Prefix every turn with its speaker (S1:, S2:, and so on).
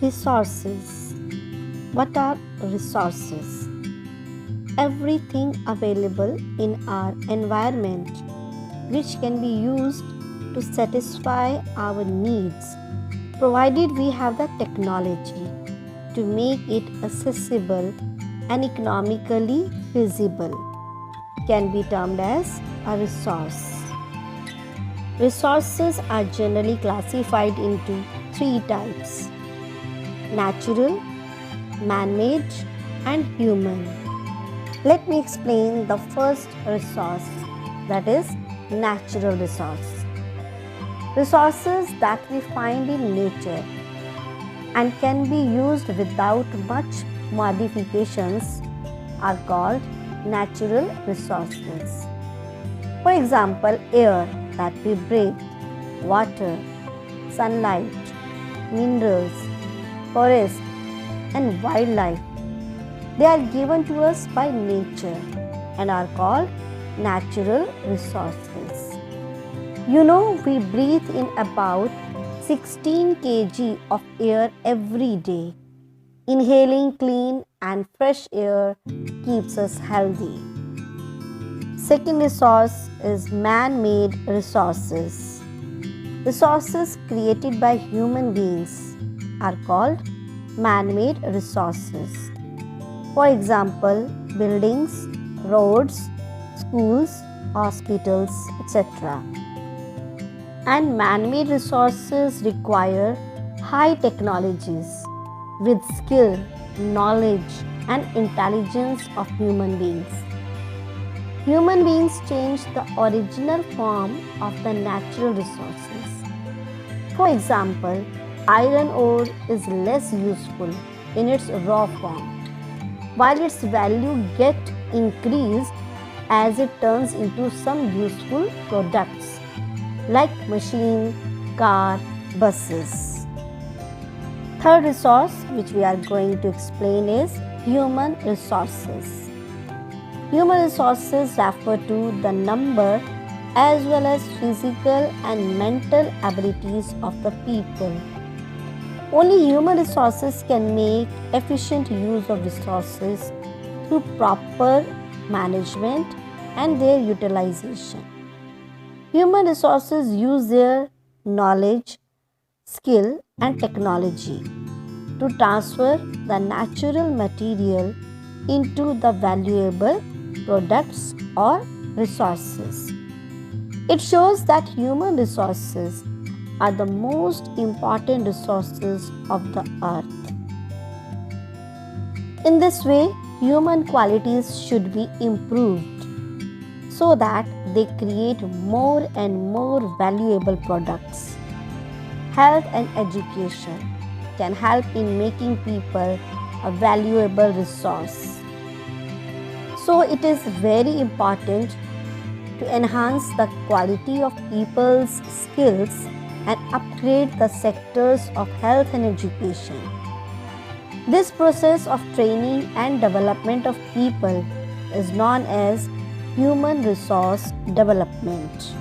S1: Resources. What are resources? Everything available in our environment which can be used to satisfy our needs, provided we have the technology to make it accessible and economically feasible, can be termed as a resource. Resources are generally classified into three types: natural, man-made, and human. Let me explain the first resource, that is natural resource. Resources that we find in nature and can be used without much modifications are called natural resources. For example, air that we breathe, water, sunlight, minerals, forest, and wildlife. They are given to us by nature and are called natural resources. We breathe in about 16 kg of air every day. Inhaling clean and fresh air keeps us healthy. Second resource is man-made resources. Resources created by human beings are called man-made resources. For example, buildings, roads, schools, hospitals, etc. And man-made resources require high technologies with skill, knowledge, and intelligence of human beings. Human beings change the original form of the natural resources. For example, iron ore is less useful in its raw form, while its value gets increased as it turns into some useful products like machine, car, buses. Third resource which we are going to explain is human resources. Human resources refer to the number as well as physical and mental abilities of the people. Only human resources can make efficient use of resources through proper management and their utilization. Human resources use their knowledge, skill, and technology to transfer the natural material into the valuable products or resources. It shows that human resources are the most important resources of the earth. In this way, human qualities should be improved so that they create more and more valuable products. Health and education can help in making people a valuable resource. So it is very important to enhance the quality of people's skills and upgrade the sectors of health and education. This process of training and development of people is known as human resource development.